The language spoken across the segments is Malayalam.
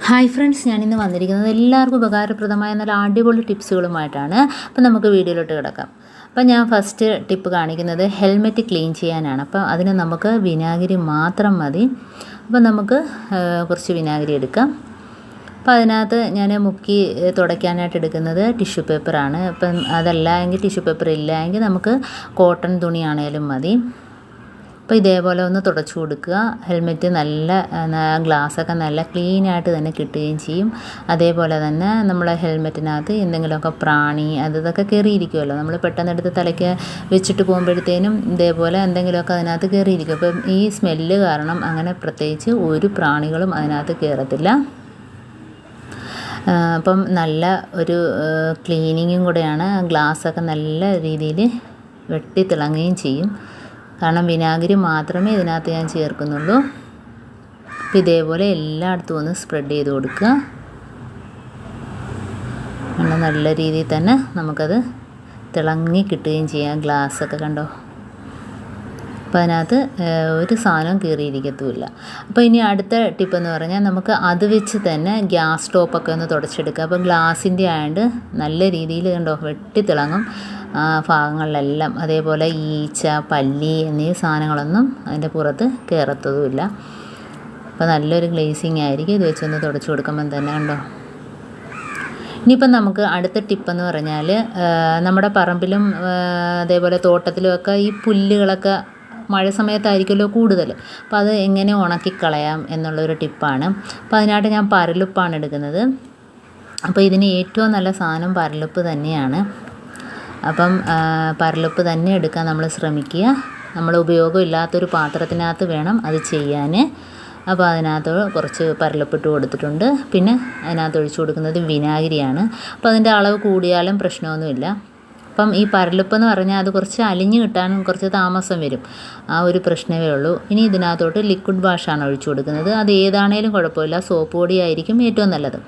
ഹായ് ഫ്രണ്ട്സ്, ഞാനിന്ന് വന്നിരിക്കുന്നത് എല്ലാവർക്കും ഉപകാരപ്രദമായ നല്ല അടിപൊളി ടിപ്സുകളുമായിട്ടാണ്. അപ്പോൾ നമുക്ക് വീഡിയോയിലോട്ട് കിടക്കാം. അപ്പോൾ ഞാൻ ഫസ്റ്റ് ടിപ്പ് കാണിക്കുന്നത് ഹെൽമെറ്റ് ക്ലീൻ ചെയ്യാനാണ്. അപ്പോൾ അതിന് നമുക്ക് വിനാഗിരി മാത്രം മതി. അപ്പോൾ നമുക്ക് കുറച്ച് വിനാഗിരി എടുക്കാം. അപ്പോൾ അതിനകത്ത് ഞാൻ മുക്കി തുടയ്ക്കാനായിട്ട് എടുക്കുന്നത് ടിഷ്യൂ പേപ്പറാണ്. അപ്പം അതല്ല എങ്കിൽ ടിഷ്യൂ പേപ്പർ ഇല്ല എങ്കിൽ നമുക്ക് കോട്ടൺ തുണിയാണേലും മതി. അപ്പോൾ ഇതേപോലെ ഒന്ന് തുടച്ചു കൊടുക്കുക. ഹെൽമെറ്റ് നല്ല ഗ്ലാസ്സൊക്കെ നല്ല ക്ലീനായിട്ട് തന്നെ കിട്ടുകയും ചെയ്യും. അതേപോലെ തന്നെ നമ്മളെ ഹെൽമെറ്റിനകത്ത് എന്തെങ്കിലുമൊക്കെ പ്രാണി ഇതൊക്കെ കയറിയിരിക്കുമല്ലോ. നമ്മൾ പെട്ടെന്ന് എടുത്ത് തലയ്ക്ക് വെച്ചിട്ട് പോകുമ്പോഴത്തേനും ഇതേപോലെ എന്തെങ്കിലുമൊക്കെ അതിനകത്ത് കയറിയിരിക്കും. അപ്പം ഈ സ്മെല്ല് കാരണം അങ്ങനെ പ്രത്യേകിച്ച് ഒരു പ്രാണികളും അതിനകത്ത് കയറത്തില്ല. അപ്പം നല്ല ഒരു ക്ലീനിങ്ങും കൂടെയാണ്. ഗ്ലാസ്സൊക്കെ നല്ല രീതിയിൽ വെട്ടിത്തിളങ്ങുകയും ചെയ്യും. കാരണം വിനാഗിരി മാത്രമേ ഇതിനകത്ത് ഞാൻ ചേർക്കുന്നുള്ളൂ. അപ്പോൾ ഇതേപോലെ എല്ലായിടത്തും ഒന്ന് സ്പ്രെഡ് ചെയ്ത് കൊടുക്കുക. നല്ല രീതിയിൽ തന്നെ നമുക്കത് തിളങ്ങി കിട്ടുകയും ചെയ്യാം. ഗ്ലാസ്സൊക്കെ കണ്ടോ. അപ്പോൾ അതിനകത്ത് ഒരു സാധനം കീറിയിരിക്കത്തുമില്ല. അപ്പോൾ ഇനി അടുത്ത ടിപ്പെന്ന് പറഞ്ഞാൽ നമുക്ക് അത് വെച്ച് തന്നെ ഗ്യാസ് സ്റ്റോപ്പൊക്കെ ഒന്ന് തുടച്ചെടുക്കുക. അപ്പോൾ ഗ്ലാസിൻ്റെ ആയതുകൊണ്ട് നല്ല രീതിയിൽ കണ്ടോ വെട്ടിത്തിളങ്ങും ഭാഗങ്ങളിലെല്ലാം. അതേപോലെ ഈച്ച, പല്ലി എന്നീ സാധനങ്ങളൊന്നും അതിൻ്റെ പുറത്ത് കയറത്തതുമില്ല. അപ്പോൾ നല്ലൊരു ഗ്ലേസിങ് ആയിരിക്കും ഇത് വെച്ചൊന്ന് തുടച്ച് കൊടുക്കുമ്പം തന്നെ കണ്ടോ. ഇനിയിപ്പം നമുക്ക് അടുത്ത ടിപ്പെന്ന് പറഞ്ഞാൽ നമ്മുടെ പറമ്പിലും അതേപോലെ തോട്ടത്തിലുമൊക്കെ ഈ പുല്ലുകളൊക്കെ മഴ സമയത്തായിരിക്കുമല്ലോ കൂടുതൽ. അപ്പോൾ അത് എങ്ങനെ ഉണക്കിക്കളയാം എന്നുള്ളൊരു ടിപ്പാണ്. അപ്പോൾ അതിനായിട്ട് ഞാൻ പരലുപ്പാണ് എടുക്കുന്നത്. അപ്പോൾ ഇതിന് ഏറ്റവും നല്ല സാധനം പരലുപ്പ് തന്നെയാണ്. അപ്പം പരലുപ്പ് തന്നെ എടുക്കാൻ നമ്മൾ ശ്രമിക്കുക. നമ്മൾ ഉപയോഗമില്ലാത്തൊരു പാത്രത്തിനകത്ത് വേണം അത് ചെയ്യാൻ. അപ്പോൾ അതിനകത്ത് കുറച്ച് പരലുപ്പിട്ട് കൊടുത്തിട്ടുണ്ട്. പിന്നെ അതിനകത്ത് ഒഴിച്ചു കൊടുക്കുന്നത് വിനാഗിരിയാണ്. അപ്പോൾ അതിൻ്റെ അളവ് കൂടിയാലും പ്രശ്നമൊന്നുമില്ല. അപ്പം ഈ പരലുപ്പെന്ന് പറഞ്ഞാൽ അത് കുറച്ച് അലിഞ്ഞ് കിട്ടാനും കുറച്ച് താമസം വരും. ആ ഒരു പ്രശ്നമേ ഉള്ളൂ. ഇനി ഇതിനകത്തോട്ട് ലിക്വിഡ് വാഷാണ് ഒഴിച്ചു കൊടുക്കുന്നത്. അത് ഏതാണേലും കുഴപ്പമില്ല. സോപ്പ് പൊടി ആയിരിക്കും ഏറ്റവും നല്ലത്.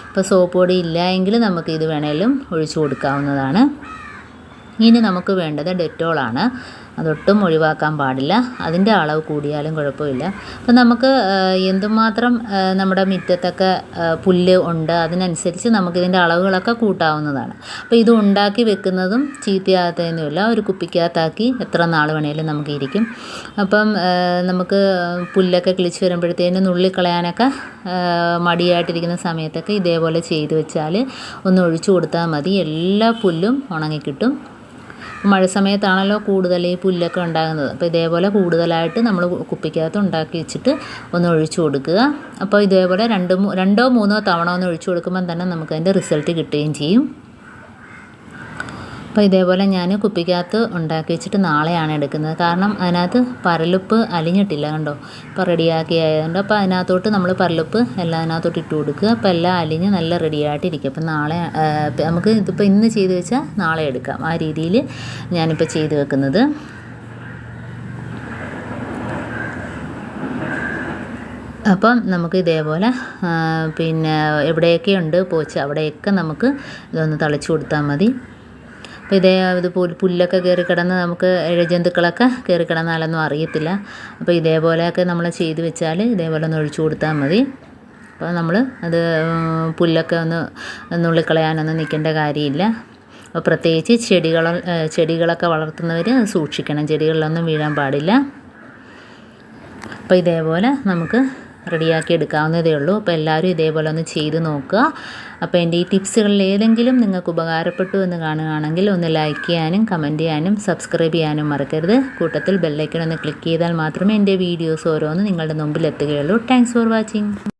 അപ്പോൾ സോപ്പ് പൊടി ഇല്ല എങ്കിൽ നമുക്ക് ഇത് വേണേലും ഒഴിച്ചു കൊടുക്കാവുന്നതാണ്. ഇനി നമുക്ക് വേണ്ടത് ഡെറ്റോളാണ്. അതൊട്ടും ഒഴിവാക്കാൻ പാടില്ല. അതിൻ്റെ അളവ് കൂടിയാലും കുഴപ്പമില്ല. അപ്പം നമുക്ക് എന്തുമാത്രം നമ്മുടെ മുറ്റത്തൊക്കെ പുല്ല് ഉണ്ട് അതിനനുസരിച്ച് നമുക്കിതിൻ്റെ അളവുകളൊക്കെ കൂട്ടാവുന്നതാണ്. അപ്പോൾ ഇത് ഉണ്ടാക്കി വെക്കുന്നതും ചീത്തയാകത്തൊന്നുമില്ല. ഒരു കുപ്പിക്കകത്താക്കി എത്ര നാൾ വേണേലും നമുക്ക് ഇരിക്കും. അപ്പം നമുക്ക് പുല്ലൊക്കെ കിളിച്ച് വരുമ്പോഴത്തേനും നുള്ളിക്കളയാനൊക്കെ മടിയായിട്ടിരിക്കുന്ന സമയത്തൊക്കെ ഇതേപോലെ ചെയ്ത് വെച്ചാൽ ഒന്ന് ഒഴിച്ചു കൊടുത്താൽ മതി. എല്ലാ പുല്ലും ഉണങ്ങിക്കിട്ടും. മഴ സമയത്താണല്ലോ കൂടുതൽ ഈ പുല്ലൊക്കെ ഉണ്ടാകുന്നത്. അപ്പോൾ ഇതേപോലെ കൂടുതലായിട്ട് നമ്മൾ കുപ്പിക്കകത്ത് ഉണ്ടാക്കി വെച്ചിട്ട് ഒന്ന് ഒഴിച്ചു കൊടുക്കുക. അപ്പോൾ ഇതേപോലെ രണ്ടോ മൂന്നോ തവണ ഒന്ന് ഒഴിച്ചു കൊടുക്കുമ്പം തന്നെ നമുക്കതിൻ്റെ റിസൾട്ട് കിട്ടുകയും ചെയ്യും. അപ്പോൾ ഇതേപോലെ ഞാൻ കുപ്പിക്കകത്ത് ഉണ്ടാക്കി വെച്ചിട്ട് നാളെയാണ് എടുക്കുന്നത്. കാരണം അതിനകത്ത് പരലുപ്പ് അലിഞ്ഞിട്ടില്ല കണ്ടോ. ഇപ്പോൾ റെഡിയാക്കി ആയതുകൊണ്ട് അപ്പോൾ അതിനകത്തോട്ട് നമ്മൾ പരലുപ്പ് എല്ലാം അതിനകത്തോട്ട് ഇട്ട് കൊടുക്കുക. അപ്പോൾ എല്ലാം അലിഞ്ഞ് നല്ല റെഡിയായിട്ടിരിക്കും. അപ്പം നാളെ നമുക്ക് ഇതിപ്പോൾ ഇന്ന് ചെയ്ത് വെച്ചാൽ നാളെ എടുക്കാം. ആ രീതിയിൽ ഞാനിപ്പോൾ ചെയ്ത് വെക്കുന്നത്. അപ്പം നമുക്ക് ഇതേപോലെ പിന്നെ എവിടെയൊക്കെ ഉണ്ട് പോച്ച് അവിടെയൊക്കെ നമുക്ക് ഇതൊന്ന് തളിച്ചു കൊടുത്താൽ മതി. അപ്പോൾ ഇത് പുല്ലൊക്കെ കയറി കിടന്ന് നമുക്ക് ഇഴജന്തുക്കളൊക്കെ കയറി കിടന്നാലൊന്നും അറിയത്തില്ല. അപ്പോൾ ഇതേപോലെയൊക്കെ നമ്മൾ ചെയ്ത് വെച്ചാൽ ഇതേപോലെ ഒന്ന് ഒഴിച്ചു കൊടുത്താൽ മതി. അപ്പോൾ നമ്മൾ അത് പുല്ലൊക്കെ ഒന്ന് നുള്ളിക്കളയാനൊന്നും നിൽക്കേണ്ട കാര്യമില്ല. അപ്പോൾ പ്രത്യേകിച്ച് ചെടികളൊക്കെ വളർത്തുന്നവർ സൂക്ഷിക്കണം. ചെടികളിലൊന്നും വീഴാൻ പാടില്ല. അപ്പോൾ ഇതേപോലെ നമുക്ക് റെഡിയാക്കി എടുക്കാവുന്നതേ ഉള്ളൂ. അപ്പോൾ എല്ലാവരും ഇതേപോലെ ഒന്ന് ചെയ്ത് നോക്കുക. അപ്പോൾ എൻ്റെ ഈ ടിപ്സുകളിൽ ഏതെങ്കിലും നിങ്ങൾക്ക് ഉപകാരപ്പെട്ടു എന്ന് കാണുകയാണെങ്കിൽ ഒന്ന് ലൈക്ക് ചെയ്യാനും കമൻറ്റ് ചെയ്യാനും സബ്സ്ക്രൈബ് ചെയ്യാനും മറക്കരുത്. കൂട്ടത്തിൽ ബെല്ലൈക്കൺ ഒന്ന് ക്ലിക്ക് ചെയ്താൽ മാത്രമേ എൻ്റെ വീഡിയോസ് ഓരോന്ന് നിങ്ങളുടെ മുമ്പിൽ എത്തുകയുള്ളൂ. Thanks for watching.